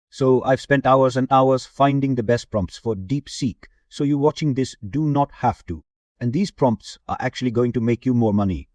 So I've spent hours and hours finding the best prompts for DeepSeek. So you watching this do not have to. And these prompts are actually going to make you more money.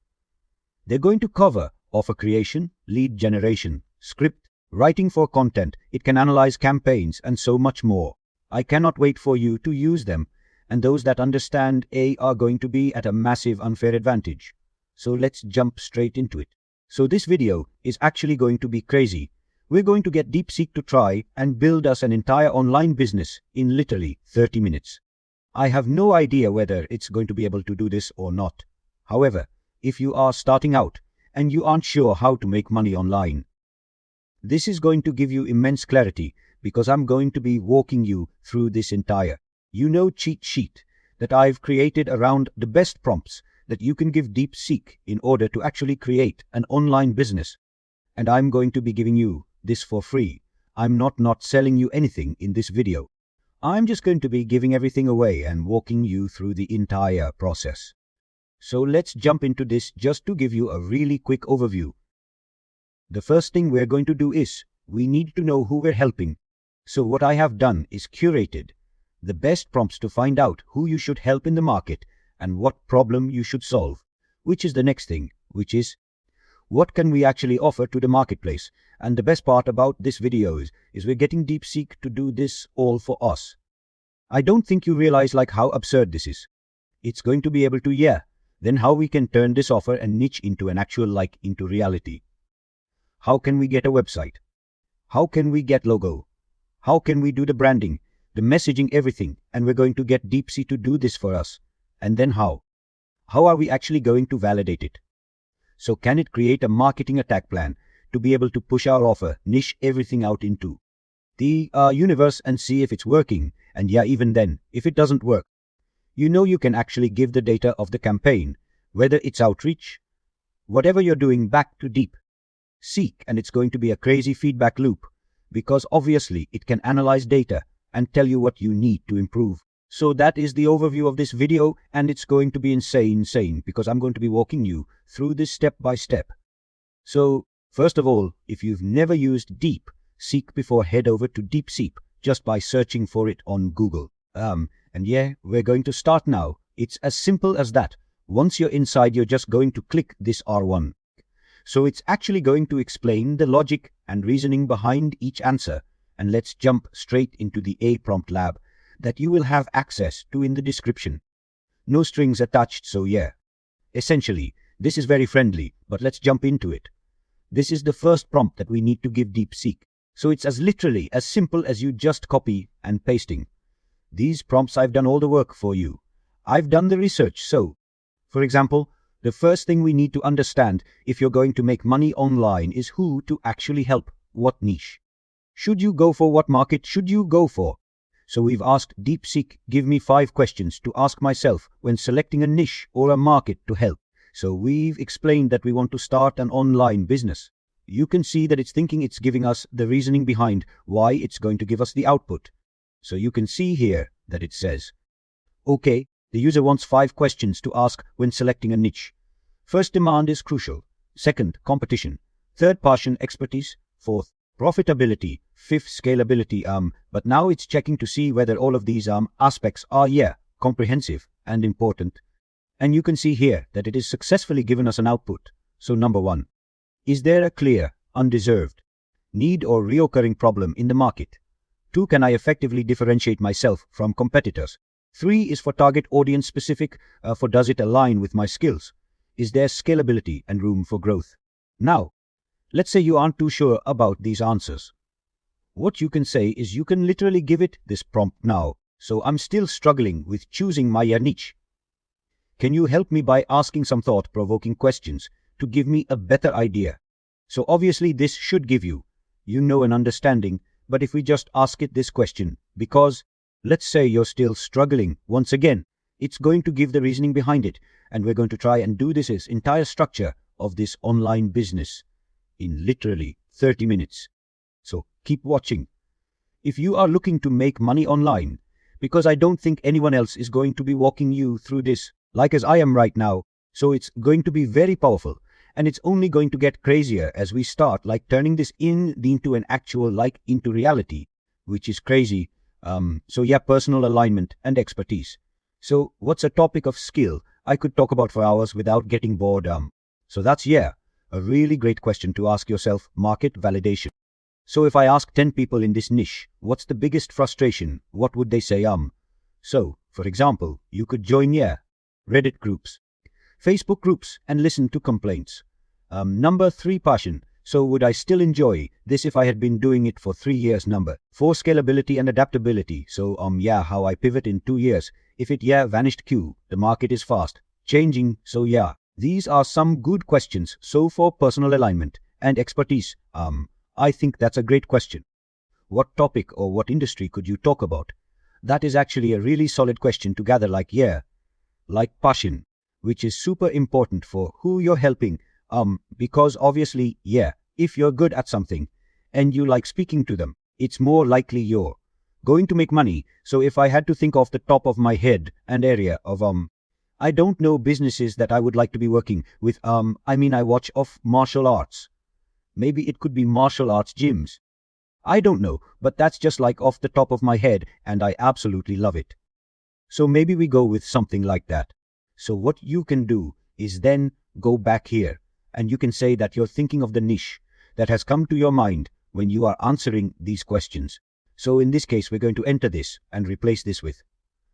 They're going to cover offer creation, lead generation, script, writing for content. It can analyze campaigns and so much more. I cannot wait for you to use them. And those that understand AI are going to be at a massive unfair advantage. So let's jump straight into it. So this video is actually going to be crazy. We're going to get DeepSeek to try and build us an entire online business in literally 30 minutes. I have no idea whether it's going to be able to do this or not. However, if you are starting out and you aren't sure how to make money online, this is going to give you immense clarity because I'm going to be walking you through this entire, cheat sheet that I've created around the best prompts that you can give DeepSeek in order to actually create an online business. And I'm going to be giving you this for free. I'm not selling you anything in this video. I'm just going to be giving everything away and walking you through the entire process. So let's jump into this just to give you a really quick overview. The first thing we're going to do is we need to know who we're helping. So what I have done is curated the best prompts to find out who you should help in the market and what problem you should solve, which is the next thing, which is what can we actually offer to the marketplace. And the best part about this video is we're getting DeepSeek to do this all for us. I don't think you realize how absurd this is. It's going to be able to, then how we can turn this offer and niche into an actual into reality. How can we get a website? How can we get logo? How can we do the branding, the messaging, everything? And we're going to get DeepSeek to do this for us. And then how? How are we actually going to validate it? So can it create a marketing attack plan to be able to push our offer, niche everything out into the universe and see if it's working? And even then, if it doesn't work, you can actually give the data of the campaign, whether it's outreach, whatever you're doing, back to DeepSeek, and it's going to be a crazy feedback loop because obviously it can analyze data and tell you what you need to improve. So that is the overview of this video, and it's going to be insane because I'm going to be walking you through this step by step. So first of all, if you've never used DeepSeek before, head over to DeepSeek just by searching for it on Google. We're going to start now. It's as simple as that. Once you're inside, you're just going to click this R1. So it's actually going to explain the logic and reasoning behind each answer. And let's jump straight into the A prompt lab that you will have access to in the description. No strings attached, so essentially, this is very friendly, but let's jump into it. This is the first prompt that we need to give DeepSeek. So it's as literally as simple as you just copy and pasting. These prompts, I've done all the work for you. I've done the research. So, for example, the first thing we need to understand if you're going to make money online is who to actually help, what niche. Should you go for, what market should you go for? So we've asked DeepSeek, give me 5 questions to ask myself when selecting a niche or a market to help. So we've explained that we want to start an online business. You can see that it's thinking, it's giving us the reasoning behind why it's going to give us the output. So you can see here that it says, okay, the user wants 5 questions to ask when selecting a niche. First, demand is crucial. Second, competition. Third, passion, expertise. Fourth, profitability. Fifth, scalability. But now it's checking to see whether all of these aspects are comprehensive and important. And you can see here that it is successfully given us an output. So number 1, is there a clear, undeserved need or reoccurring problem in the market? 2, can I effectively differentiate myself from competitors? 3 is for target audience specific, for does it align with my skills? Is there scalability and room for growth? Now, let's say you aren't too sure about these answers. What you can say is you can literally give it this prompt now. So I'm still struggling with choosing my niche. Can you help me by asking some thought-provoking questions to give me a better idea? So obviously this should give you, an understanding, but if we just ask it this question, because let's say you're still struggling, once again, it's going to give the reasoning behind it, and we're going to try and do this entire structure of this online business in literally 30 minutes. So keep watching. If you are looking to make money online, because I don't think anyone else is going to be walking you through this like as I am right now, so it's going to be very powerful. And it's only going to get crazier as we start turning this into an actual into reality, which is crazy. So yeah, personal alignment and expertise. So what's a topic of skill I could talk about for hours without getting bored? So that's a really great question to ask yourself, market validation. So if I ask 10 people in this niche, what's the biggest frustration? What would they say? So, for example, you could join Reddit groups, Facebook groups, and listen to complaints. Number 3, passion. So would I still enjoy this if I had been doing it for 3 years? Number 4, scalability and adaptability. So how I pivot in 2 years. If it vanished queue, the market is fast changing. So these are some good questions. So for personal alignment and expertise, I think that's a great question. What topic or what industry could you talk about? That is actually a really solid question to gather like passion, which is super important for who you're helping. Because obviously, if you're good at something and you like speaking to them, it's more likely you're going to make money. So if I had to think off the top of my head and area of I don't know businesses that I would like to be working with. I watch of martial arts. Maybe it could be martial arts gyms. I don't know, but that's just off the top of my head, and I absolutely love it. So maybe we go with something like that. So what you can do is then go back here, and you can say that you're thinking of the niche that has come to your mind when you are answering these questions. So in this case, we're going to enter this and replace this with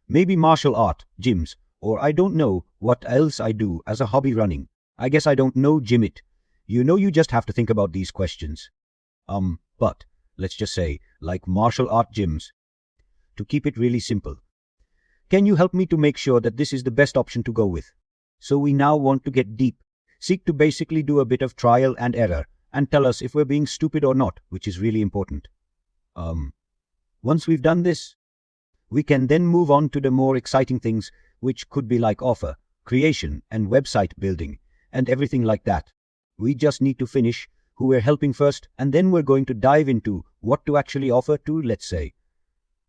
maybe martial art gyms, or I don't know what else I do as a hobby running. I guess I don't know gym it. You just have to think about these questions. But let's just say martial art gyms. To keep it really simple, can you help me to make sure that this is the best option to go with? So we now want to get deep, seek to basically do a bit of trial and error, and tell us if we're being stupid or not, which is really important. Once we've done this, we can then move on to the more exciting things, which could be offer, creation, and website building, and everything like that. We just need to finish who we're helping first, and then we're going to dive into what to actually offer to, let's say,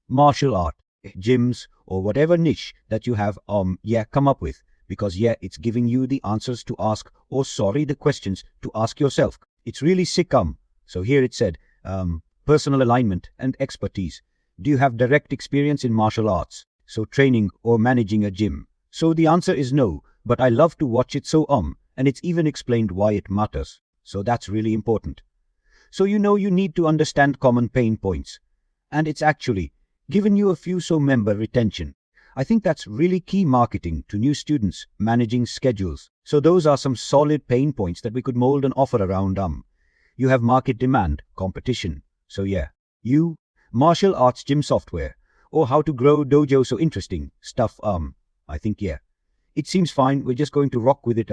martial art, gyms, or whatever niche that you have, come up with. Because, it's giving you the answers to ask, or the questions to ask yourself. It's really sick. So here it said, personal alignment and expertise. Do you have direct experience in martial arts? So training or managing a gym? So the answer is no, but I love to watch it. So and it's even explained why it matters. So that's really important. So you need to understand common pain points. And it's actually given you a few. So member retention. I think that's really key. Marketing to new students, managing schedules. So those are some solid pain points that we could mold an offer around. You have market demand, competition. So martial arts gym software, or how to grow dojo. So interesting stuff. I think it seems fine. We're just going to rock with it.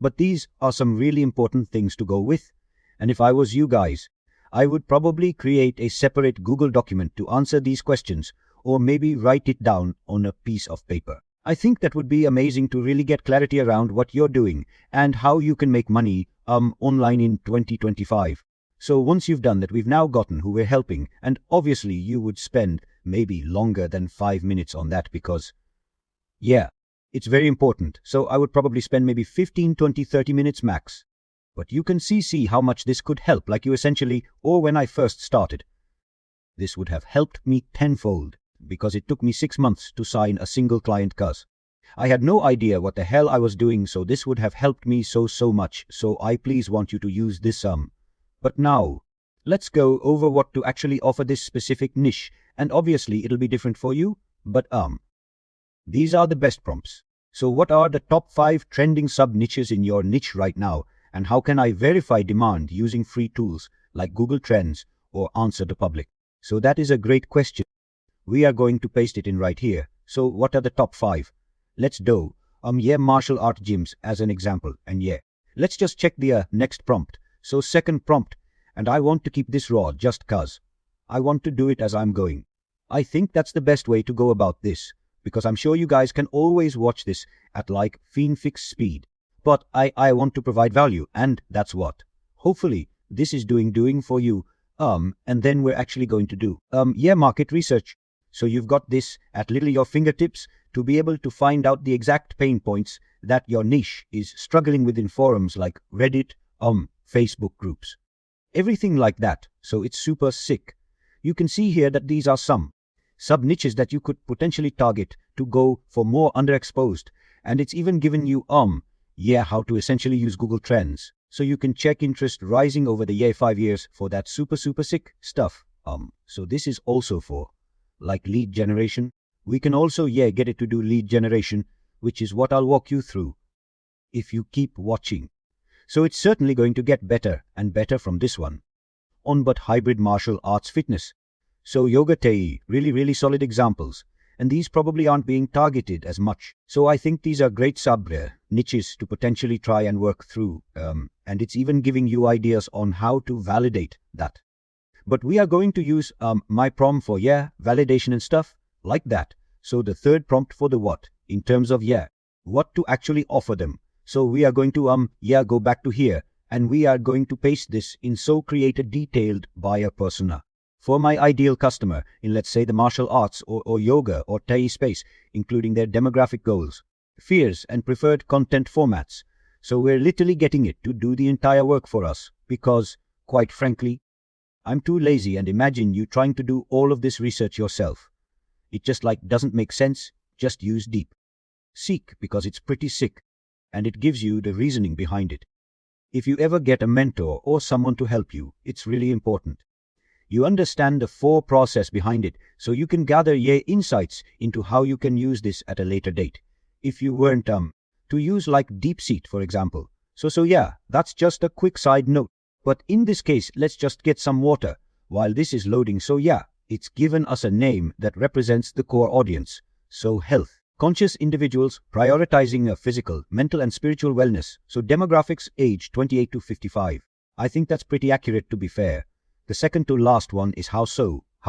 But these are some really important things to go with. And if I was you guys, I would probably create a separate Google document to answer these questions, or maybe write it down on a piece of paper. I think that would be amazing to really get clarity around what you're doing and how you can make money online in 2025. So once you've done that, we've now gotten who we're helping, and obviously you would spend maybe longer than 5 minutes on that because, it's very important. So I would probably spend maybe 15, 20, 30 minutes max. But you can see how much this could help, you essentially, or when I first started. This would have helped me tenfold, because it took me 6 months to sign a single client cause I had no idea what the hell I was doing, so this would have helped me so much. So I please want you to use this But now, let's go over what to actually offer this specific niche, and obviously it'll be different for you, but these are the best prompts. So what are the top 5 trending sub-niches in your niche right now, and how can I verify demand using free tools like Google Trends or Answer the Public? So that is a great question. We are going to paste it in right here. So what are the top 5? Let's do martial art gyms as an example, and let's just check the next prompt. So second prompt, and I want to keep this raw just cause I want to do it as I'm going. I think that's the best way to go about this, because I'm sure you guys can always watch this at fiend-fix speed. But I want to provide value, and that's what hopefully this is doing for you. And then we're actually going to do market research. So you've got this at literally your fingertips to be able to find out the exact pain points that your niche is struggling with in forums like Reddit, Facebook groups. Everything like that. So it's super sick. You can see here that these are some sub-niches that you could potentially target to go for more underexposed. And it's even given you, how to essentially use Google Trends. So you can check interest rising over the 5 years for that super sick stuff. So this is also for like lead generation. We can also, get it to do lead generation, which is what I'll walk you through if you keep watching. So it's certainly going to get better and better from this one. But hybrid martial arts fitness. So yoga tei, really solid examples. And these probably aren't being targeted as much. So I think these are great niches to potentially try and work through. And it's even giving you ideas on how to validate that. But we are going to use my prompt for validation and stuff like that. So the third prompt for the what, in terms of what to actually offer them. So we are going to go back to here, and we are going to paste this in so create a detailed buyer persona for my ideal customer in, let's say, the martial arts or yoga or Tai space, including their demographic goals, fears, and preferred content formats. So we're literally getting it to do the entire work for us because, quite frankly, I'm too lazy, and imagine you trying to do all of this research yourself. It just doesn't make sense. Just use DeepSeek because it's pretty sick and it gives you the reasoning behind it. If you ever get a mentor or someone to help you, it's really important you understand the full process behind it so you can gather insights into how you can use this at a later date. If you weren't to use like DeepSeek, for example. So that's just a quick side note. But in this case, let's just get some water while this is loading. So it's given us a name that represents the core audience. So health conscious individuals prioritizing a physical, mental, and spiritual wellness. So demographics age 28 to 55. I think that's pretty accurate, to be fair. The second to last one is how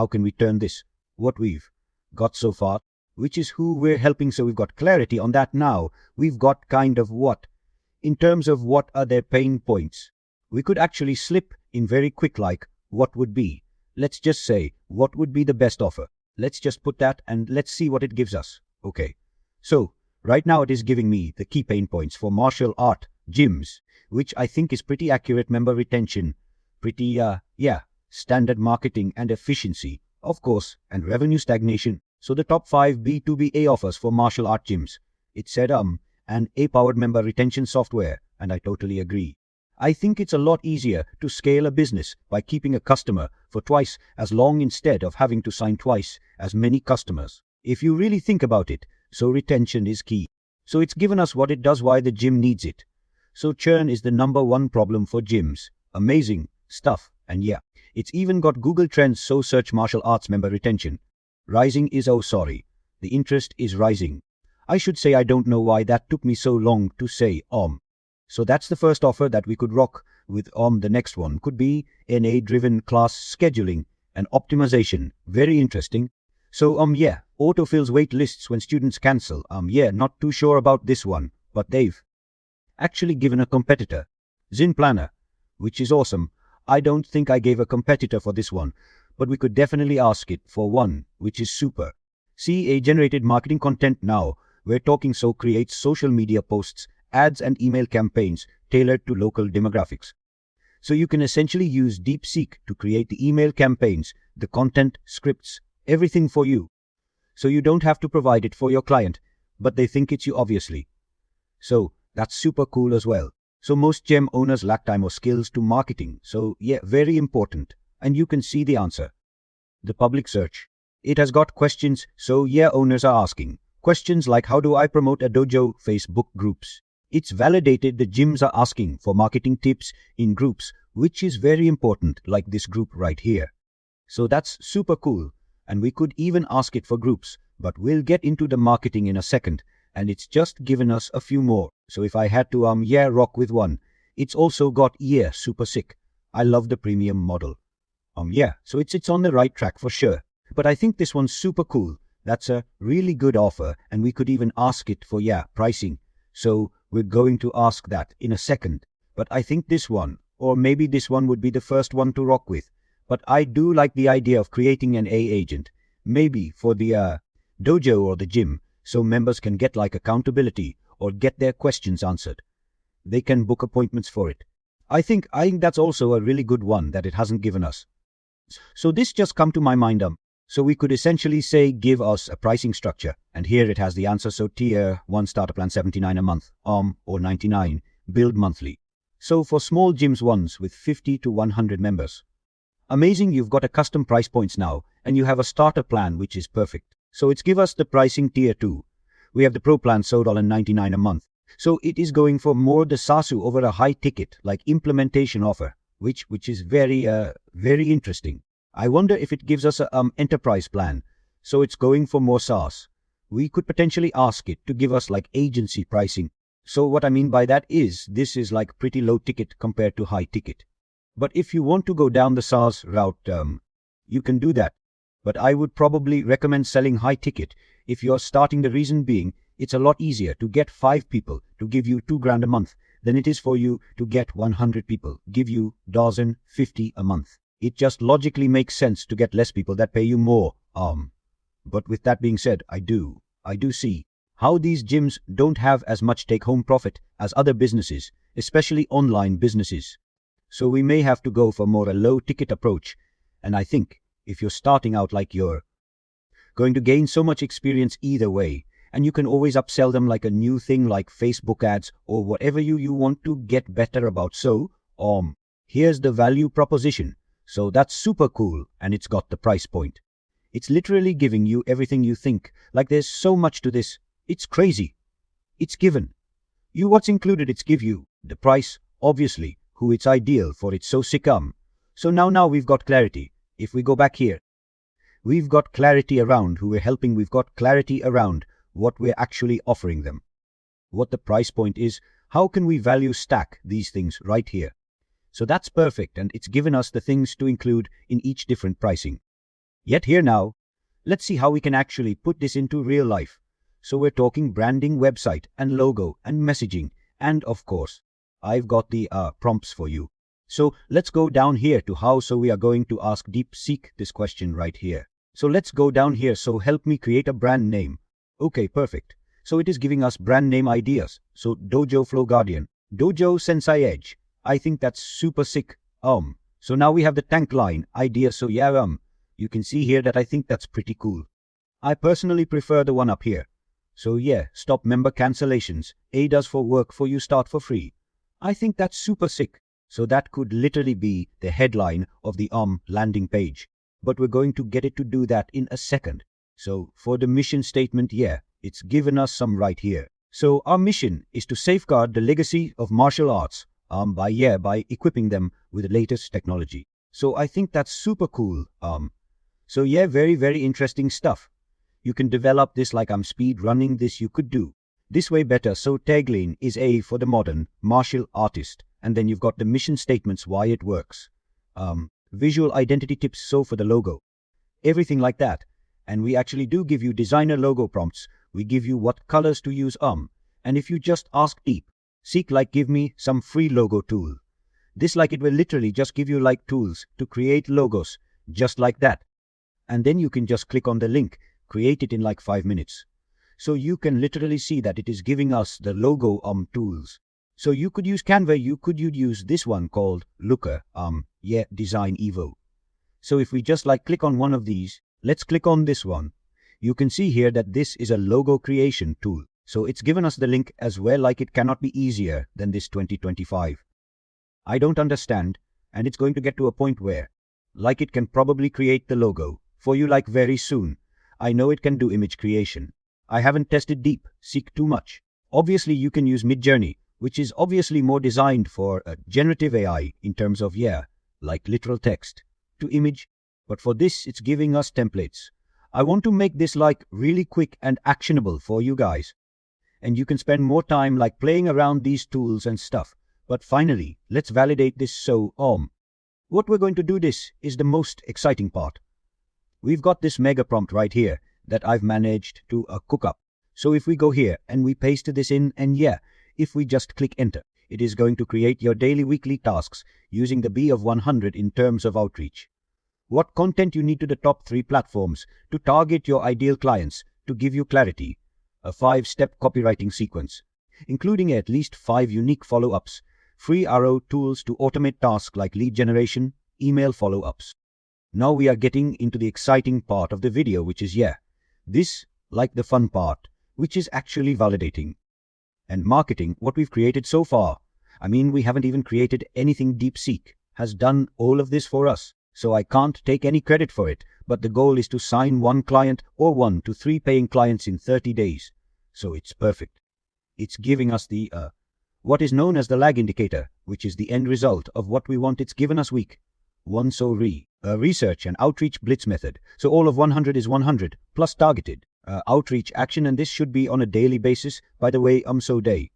can we turn this, what we've got so far, which is who we're helping. So we've got clarity on that now. We've got kind of what, in terms of what are their pain points. We could actually slip in very quick what would be. Let's just say, what would be the best offer? Let's just put that and let's see what it gives us. Okay. So right now it is giving me the key pain points for martial art gyms, which I think is pretty accurate. Member retention, pretty, standard marketing and efficiency, of course, and revenue stagnation. So the top 5 B2B offers for martial art gyms. It said, and A-powered member retention software, and I totally agree. I think it's a lot easier to scale a business by keeping a customer for twice as long instead of having to sign twice as many customers. If you really think about it, so retention is key. So it's given us what it does, why the gym needs it. So churn is the number one problem for gyms. Amazing stuff. And it's even got Google Trends. So search martial arts member retention. Rising is the interest is rising. I should say I don't know why that took me so long to say So that's the first offer that we could rock with. The next one could be NA-driven class scheduling and optimization. Very interesting. So autofills wait lists when students cancel. Not too sure about this one, but they've actually given a competitor, Zin Planner, which is awesome. I don't think I gave a competitor for this one, but we could definitely ask it for one, which is super. CA-generated marketing content now. We're talking. So creates social media posts, ads, and email campaigns tailored to local demographics. So you can essentially use DeepSeek to create the email campaigns, the content, scripts, everything for you. So you don't have to provide it for your client, but they think it's you, obviously. So that's super cool as well. So most gym owners lack time or skills to marketing. So very important. And you can see the answer. The public search. It has got questions. So owners are asking questions like, how do I promote a dojo? Facebook groups. It's validated. The gyms are asking for marketing tips in groups, which is very important, like this group right here. So that's super cool. And we could even ask it for groups, but we'll get into the marketing in a second. And it's just given us a few more. So if I had to rock with one, it's also got super sick. I love the premium model. So it's on the right track for sure. But I think this one's super cool. That's a really good offer, and we could even ask it for pricing. So we're going to ask that in a second. But I think this one, or maybe this one, would be the first one to rock with. But I do like the idea of creating an A agent, maybe for the dojo or the gym, so members can get like accountability or get their questions answered. They can book appointments for it. I think that's also a really good one that it hasn't given us. So this just come to my mind. So we could essentially say give us a pricing structure, and here it has the answer. So tier 1 starter plan 79 a month, or 99, billed monthly. So for small gyms ones with 50 to 100 members. Amazing, you've got a custom price points now, and you have a starter plan which is perfect. So it's give us the pricing tier 2. We have the pro plan so $99 a month. So it is going for more the SASU over a high ticket like implementation offer, which is very interesting. I wonder if it gives us a enterprise plan. So it's going for more SaaS. We could potentially ask it to give us like agency pricing. So what I mean by that is this is like pretty low ticket compared to high ticket. But if you want to go down the SaaS route, you can do that. But I would probably recommend selling high ticket if you're starting. The reason being, it's a lot easier to get 5 people to give you $2,000 a month than it is for you to get 100 people give you $1,050 a month. It just logically makes sense to get less people that pay you more. But with that being said, I do see how these gyms don't have as much take-home profit as other businesses, especially online businesses. So we may have to go for more a low-ticket approach. And I think if you're starting out, like, you're going to gain so much experience either way, and you can always upsell them like a new thing like Facebook ads or whatever you want to get better about. So, here's the value proposition. So that's super cool, and it's got the price point. It's literally giving you everything you think. Like, there's so much to this. It's crazy. It's given you what's included. It's give you the price, obviously, who it's ideal for. It's so sick. So now we've got clarity. If we go back here, we've got clarity around who we're helping. We've got clarity around what we're actually offering them, what the price point is, how can we value stack these things right here. So that's perfect, and it's given us the things to include in each different pricing. Yet here now, let's see how we can actually put this into real life. So we're talking branding, website, and logo, and messaging, and of course, I've got the prompts for you. So let's go down here to how. So we are going to ask DeepSeek this question right here. So let's go down here. So help me create a brand name. Okay, perfect. So it is giving us brand name ideas. So Dojo Flow Guardian, Dojo Sensei Edge. I think that's super sick. So now we have the tank line idea. So yeah, you can see here that I think that's pretty cool. I personally prefer the one up here. So yeah, stop member cancellations. A does for work for you, start for free. I think that's super sick. So that could literally be the headline of the landing page. But we're going to get it to do that in a second. So for the mission statement, yeah, it's given us some right here. So our mission is to safeguard the legacy of martial arts by equipping them with the latest technology. So I think that's super cool. So yeah, very, very interesting stuff. You can develop this like speed running this. You could do this way better. So tagline is A for the modern martial artist. And then you've got the mission statements, why it works. Visual identity tips, so for the logo. Everything like that. And we actually do give you designer logo prompts. We give you what colors to use. And if you just ask DeepSeek, like, give me some free logo tool. This, like, it will literally just give you like tools to create logos, just like that. And then you can just click on the link, create it in like 5 minutes. So you can literally see that it is giving us the logo tools. So you could use Canva, you'd use this one called Looker, Design Evo. So if we just like click on one of these, let's click on this one. You can see here that this is a logo creation tool. So it's given us the link as well, like it cannot be easier than this 2025. I don't understand, and it's going to get to a point where, like, it can probably create the logo for you like very soon. I know it can do image creation. I haven't tested DeepSeek too much. Obviously you can use Midjourney, which is obviously more designed for generative AI in terms of, like literal text to image. But for this, it's giving us templates. I want to make this like really quick and actionable for you guys. And you can spend more time like playing around these tools and stuff. But finally, let's validate this. So, what we're going to do this is the most exciting part. We've got this mega prompt right here that I've managed to cook up. So if we go here and we paste this in, and if we just click enter, it is going to create your daily weekly tasks using the B of 100 in terms of outreach. what content you need to the top 3 platforms to target your ideal clients to give you clarity, a 5-step copywriting sequence, including at least 5 unique follow-ups, free RO tools to automate tasks like lead generation, email follow-ups. Now we are getting into the exciting part of the video, which is, this, like the fun part, which is actually validating and marketing what we've created so far. I mean, we haven't even created anything. DeepSeek has done all of this for us, so I can't take any credit for it, but the goal is to sign 1 client or 1 to 3 paying clients in 30 days. So it's perfect. It's giving us the, what is known as the lag indicator, which is the end result of what we want. It's given us week 1, so research and outreach blitz method. So all of 100 is 100 plus targeted outreach action, and this should be on a daily basis. By the way, so day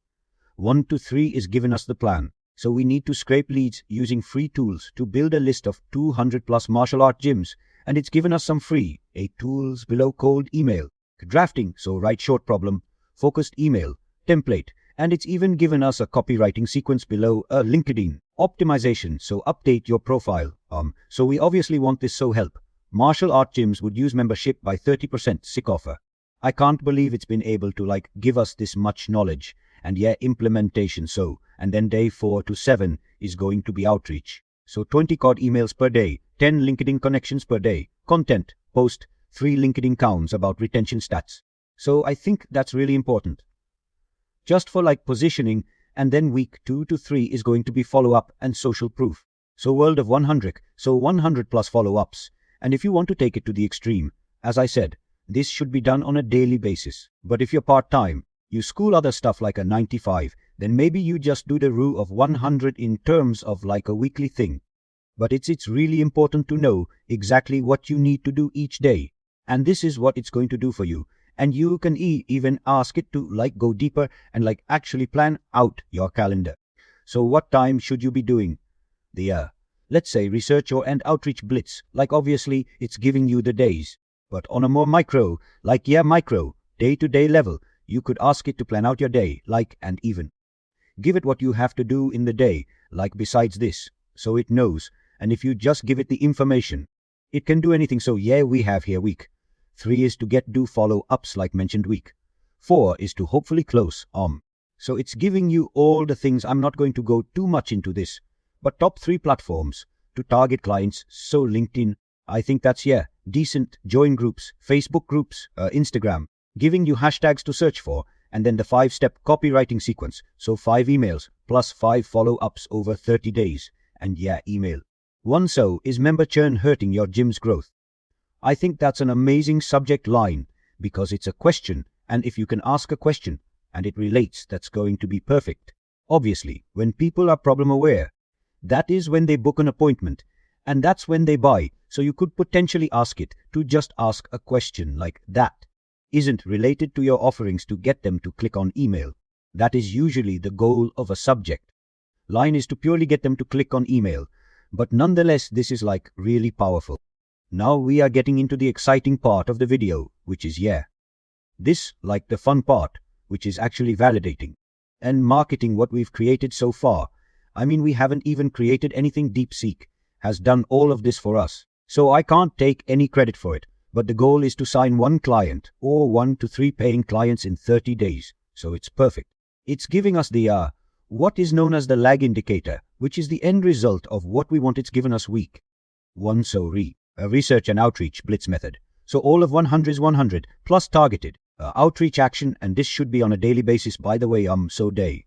1 to 3 is given us the plan. So we need to scrape leads using free tools to build a list of 200 plus martial art gyms, and it's given us some free 8 tools below cold email drafting. So write short problem, focused email template, and it's even given us a copywriting sequence below a LinkedIn optimization. So update your profile. So we obviously want this. So help martial art gyms would use membership by 30% sick offer. I can't believe it's been able to give us this much knowledge and implementation. So, and then day 4 to 7 is going to be outreach. So 20 cold emails per day, 10 LinkedIn connections per day, content, post, 3 LinkedIn counts about retention stats. So I think that's really important. Just for positioning, and then week 2 to 3 is going to be follow-up and social proof. So world of 100, so 100 plus follow-ups. And if you want to take it to the extreme, as I said, this should be done on a daily basis. But if you're part-time, you school other stuff like a 95, then maybe you just do the rule of 100 in terms of a weekly thing. But it's really important to know exactly what you need to do each day. And this is what it's going to do for you. And you can even ask it to go deeper and actually plan out your calendar. So what time should you be doing the let's say research and outreach blitz? Obviously it's giving you the days, but on a more micro day-to-day level, you could ask it to plan out your day and even give it what you have to do in the day besides this, so it knows. And if you just give it the information, it can do anything. So we have here week 3 is to do follow-ups mentioned. Week 4 is to hopefully close. So it's giving you all the things. I'm not going to go too much into this, but top 3 platforms to target clients. So LinkedIn, I think that's decent. Join groups, Facebook groups, Instagram, giving you hashtags to search for, and then the 5-step copywriting sequence. So 5 emails plus 5 follow-ups over 30 days. And email 1. So is member churn hurting your gym's growth? I think that's an amazing subject line, because it's a question, and if you can ask a question and it relates, that's going to be perfect. Obviously, when people are problem aware, that is when they book an appointment, and that's when they buy. So you could potentially ask it to just ask a question like that isn't related to your offerings to get them to click on email. That is usually the goal of a subject line, is to purely get them to click on email. But nonetheless, this is really powerful. Now we are getting into the exciting part of the video, which is this the fun part, which is actually validating and marketing what we've created so far. I mean, we haven't even created anything. DeepSeek has done all of this for us, so I can't take any credit for it. But the goal is to sign 1 client or 1 to 3 paying clients in 30 days. So it's perfect. It's giving us the what is known as the lag indicator, which is the end result of what we want. It's given us week 1, so research and outreach blitz method. So all of 100 is 100 plus targeted outreach action, and this should be on a daily basis. By the way, so day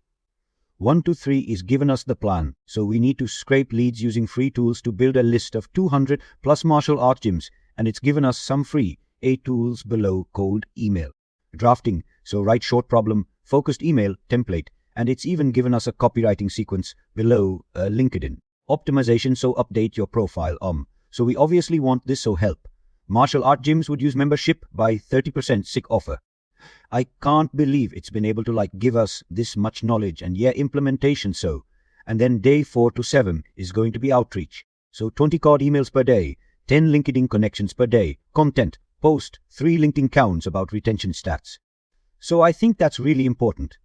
1 to 3 is given us the plan. So we need to scrape leads using free tools to build a list of 200 plus martial art gyms, and it's given us some free 8 tools below cold email drafting. So write short problem, focused email template, and it's even given us a copywriting sequence below LinkedIn optimization. So update your profile. So we obviously want this. So help martial art gyms would use membership by 30% sick offer. I can't believe it's been able to give us this much knowledge and implementation. So, and then day 4 to 7 is going to be outreach. So 20 cold emails per day, 10 LinkedIn connections per day, content, post, 3 LinkedIn counts about retention stats. So I think that's really important.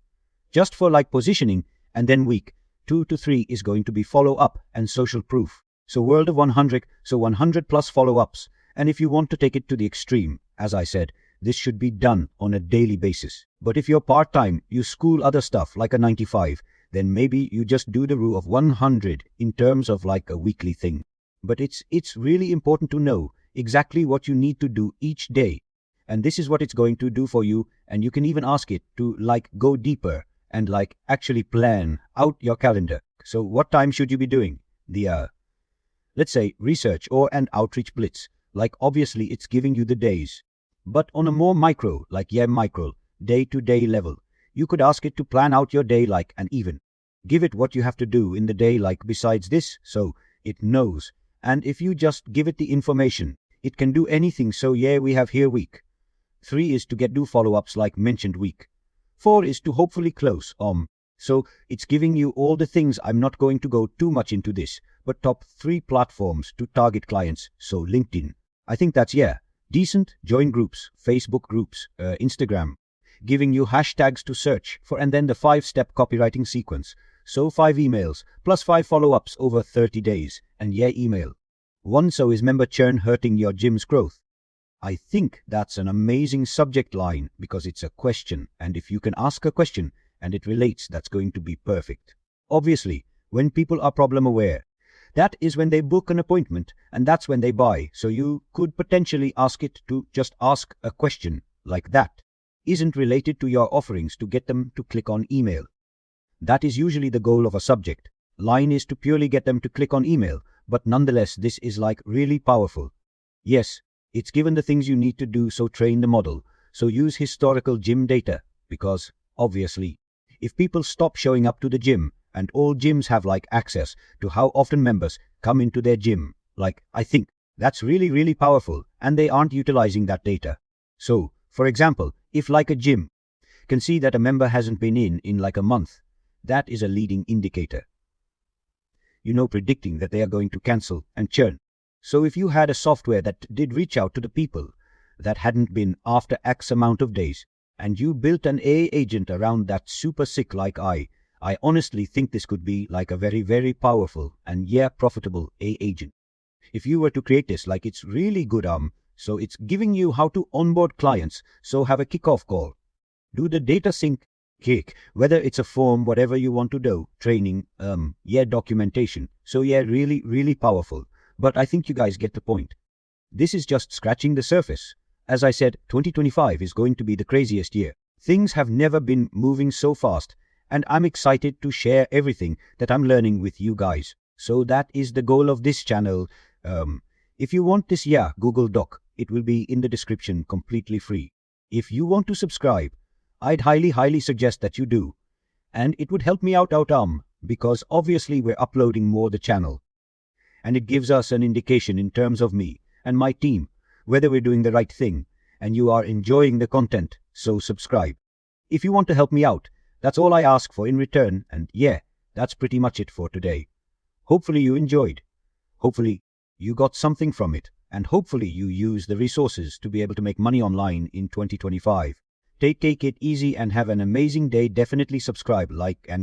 Just for positioning, and then week 2 to 3 is going to be follow up and social proof. So world of 100, so 100 plus follow-ups. And if you want to take it to the extreme, as I said, this should be done on a daily basis. But if you're part-time, you school other stuff like a 95, then maybe you just do the rule of 100 in terms of like a weekly thing. But it's really important to know exactly what you need to do each day. And this is what it's going to do for you. And you can even ask it to like go deeper and like actually plan out your calendar. So what time should you be doing the, let's say, research or an outreach blitz? Like obviously it's giving you the days. But on a more micro, like micro, day-to-day level, you could ask it to plan out your day like and even give it what you have to do in the day like besides this, so it knows. And if you just give it the information, it can do anything. So we have here week. 3 is to do follow-ups like mentioned week. 4 is to hopefully close. So it's giving you all the things. I'm not going to go too much into this, but top 3 platforms to target clients. So LinkedIn. I think that's decent. Join groups, Facebook groups, Instagram, giving you hashtags to search for, and then the 5-step copywriting sequence. So 5 emails plus 5 follow-ups over 30 days. And email. 1 so is member churn hurting your gym's growth? I think that's an amazing subject line because it's a question. And if you can ask a question and it relates, that's going to be perfect. Obviously, when people are problem aware, that is when they book an appointment and that's when they buy. So you could potentially ask it to just ask a question like that isn't related to your offerings to get them to click on email. That is usually the goal of a subject line, is to purely get them to click on email. But nonetheless, this is like really powerful. Yes, it's given the things you need to do. So train the model. So use historical gym data because obviously if people stop showing up to the gym, and all gyms have like access to how often members come into their gym, like I think that's really, really powerful and they aren't utilizing that data. So for example, if like a gym can see that a member hasn't been in like a month, that is a leading indicator. Predicting that they are going to cancel and churn. So if you had a software that did reach out to the people that hadn't been after X amount of days, and you built an AI agent around that super sick like I honestly think this could be like a very, very powerful and profitable AI agent. If you were to create this, like it's really good. So it's giving you how to onboard clients. So have a kickoff call. Do the data sync kick, whether it's a form, whatever you want to do, training, documentation. So really, really powerful. But I think you guys get the point. This is just scratching the surface. As I said, 2025 is going to be the craziest year. Things have never been moving so fast, and I'm excited to share everything that I'm learning with you guys. So that is the goal of this channel. If you want this Google Doc, it will be in the description, completely free. If you want to subscribe, I'd highly suggest that you do. And it would help me out, because obviously we're uploading more the channel. And it gives us an indication in terms of me and my team, whether we're doing the right thing and you are enjoying the content. So subscribe. If you want to help me out, that's all I ask for in return. And that's pretty much it for today. Hopefully you enjoyed. Hopefully you got something from it. And hopefully you use the resources to be able to make money online in 2025. Take it easy and have an amazing day. Definitely subscribe, like, and